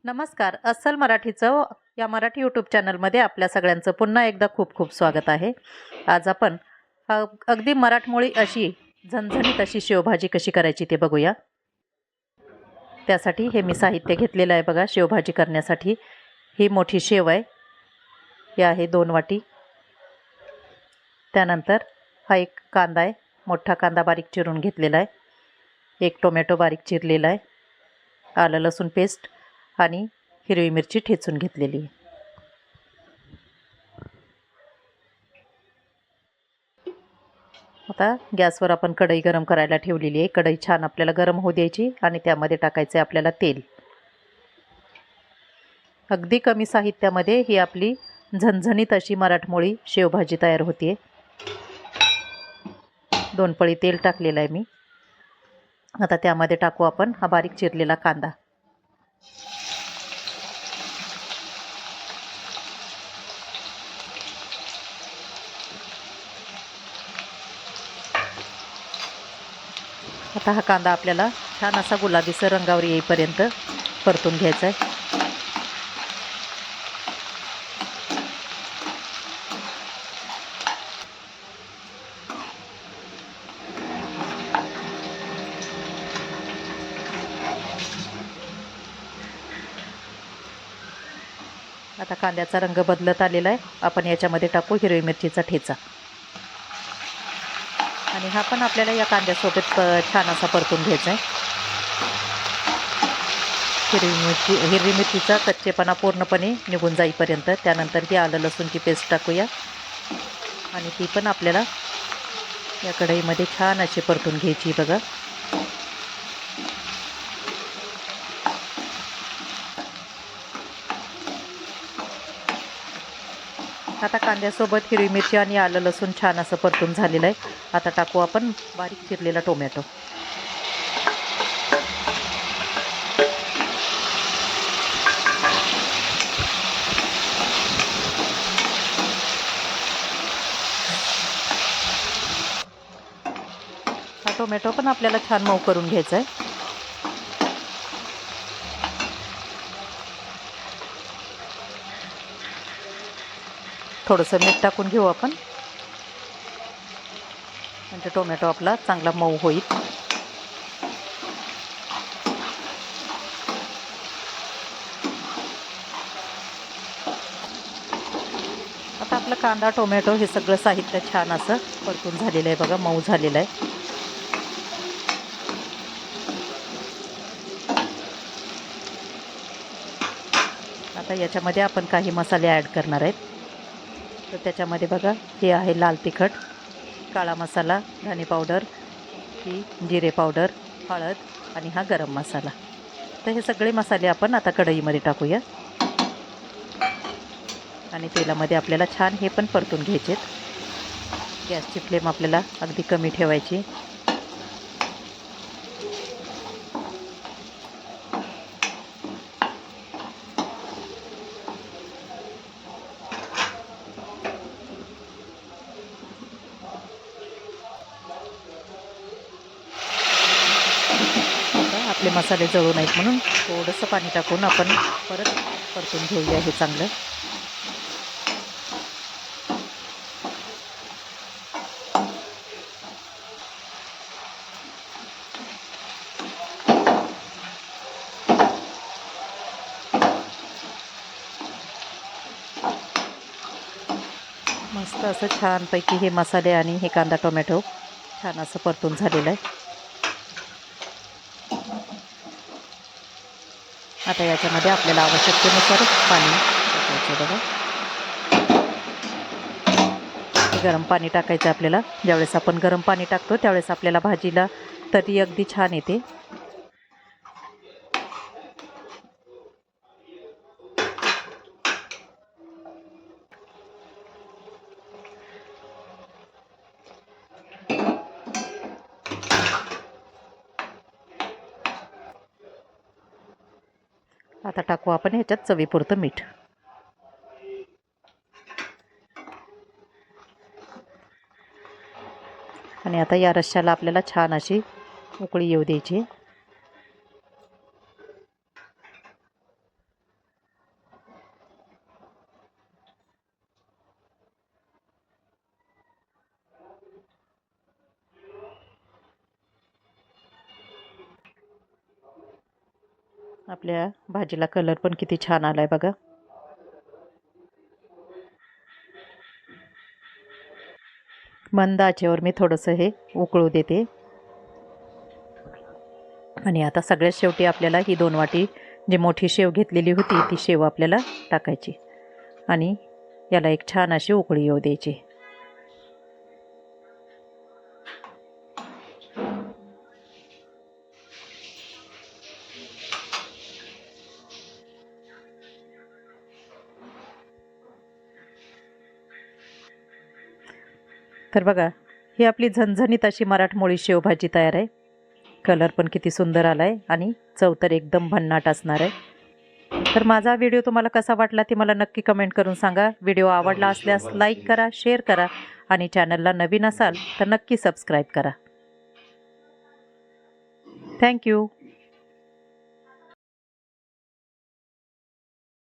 नमस्कार. अस्सल मराठी चव या मराठी यूट्यूब चॅनलमध्ये आपल्या सगळ्यांचं पुन्हा एकदा खूप खूप स्वागत आहे. आज आपण अगदी मराठमोळी अशी झणझणीत अशी शेवभाजी कशी करायची ते बघूया. त्यासाठी हे मी साहित्य घेतलेलं आहे बघा. शेवभाजी करण्यासाठी ही मोठी शेव आहे, ही आहे 2 वाटी. त्यानंतर हा एक कांदा आहे, मोठा कांदा बारीक चिरून घेतलेला आहे. एक टोमॅटो बारीक चिरलेला आहे. आलं लसूण पेस्ट आणि हिरवी मिरची ठेचून घेतलेली आहे. आता गॅसवर आपण कढई गरम करायला ठेवलेली आहे. कढई छान आपल्याला गरम होऊ द्यायची आणि त्यामध्ये टाकायचे आपल्याला तेल. अगदी कमी साहित्यामध्ये ही आपली झणझणीत अशी मराठमोळी शेवभाजी तयार होते. 2 पळी तेल टाकलेलं आहे मी. आता त्यामध्ये टाकू आपण हा बारीक चिरलेला कांदा. आता हा कांदा आपल्याला छान असा गुलाबीसर रंगावर येईपर्यंत परतून घ्यायचा आहे. आता कांद्याचा रंग बदलत आलेला आहे. आपण याच्यामध्ये टाकू हिरवी मिरचीचा ठेचा आणि हा पण आपल्याला या कांद्यासोबत छान असा परतून घ्यायचा आहे. हिरवी मिरचीचा कच्चेपणा पूर्णपणे निघून जाईपर्यंत. त्यानंतर ही आलं लसूणची पेस्ट टाकूया आणि ती पण आपल्याला या कढईमध्ये छान अशी परतून घ्यायची बघा. आता कांद्यासोबत हिरवी मिरची आणि आलं लसूण छान असं परतून झालेलं आहे. आता टाकू आपण बारीक चिरलेला टोमॅटो. हा टोमॅटो पण आपल्याला छान मऊ करून घ्यायचा आहे. थोडंसं मीठ टाकून घेऊ आपण, म्हणजे टोमॅटो आपला चांगला मऊ होईल. आता आपलं कांदा टोमॅटो हे सगळं साहित्य छान असं परतून झालेलं आहे बघा, मऊ झालेलं आहे. आता याच्यामध्ये आपण काही मसाले ॲड करणार आहेत. तर त्याच्यामध्ये बघा, हे आहे लाल तिखट, काळा मसाला, धने पावडर, ही जिरे पावडर, हळद आणि हा गरम मसाला. तर हे सगळे मसाले आपण आता कढईमध्ये टाकूया आणि तेलामध्ये आपल्याला छान हे पण परतून घ्यायचे. गॅसची फ्लेम आपल्याला अगदी कमी ठेवायची. आपले मसाले जळू नाहीत म्हणून थोडंसं पाणी टाकून आपण परत परतून घेऊया हे चांगलं. मस्त असं छानपैकी हे मसाले आणि हे कांदा टोमॅटो छान असं परतून झालेलं आहे. आता याच्यामध्ये आपल्याला आवश्यकतेनुसार पाणी टाकायचं बघा. गरम पाणी टाकायचं आपल्याला. ज्यावेळेस आपण गरम पाणी टाकतो त्यावेळेस आपल्याला भाजीला तर्री अगदी छान येते. आता टाकू आपण ह्याच्यात चवीपुरतं मीठ. आणि आता या रश्श्याला आपल्याला छान अशी उकळी येऊ द्यायची. आपल्या भाजीला कलर पण किती छान आलाय बघा. मंद आचेवर मी थोडंसं हे उकळू देते. आणि आता सगळ्यात शेवटी आपल्याला ही 2 वाटी जी मोठी शेव घेतलेली होती ती शेव आपल्याला टाकायची आणि याला एक छान अशी उकळी येऊ द्यायची. तर बघा, ही आपली झणझणीत अशी मराठमोळी शेवभाजी तयार आहे. कलर पण किती सुंदर आला आहे आणि चव तर एकदम भन्नाट असणार आहे. तर माझा व्हिडिओ तुम्हाला कसा वाटला ते मला नक्की कमेंट करून सांगा. व्हिडिओ आवडला असल्यास लाईक करा, शेअर करा आणि चॅनलला नवीन असाल तर नक्की सबस्क्राईब करा. थँक्यू.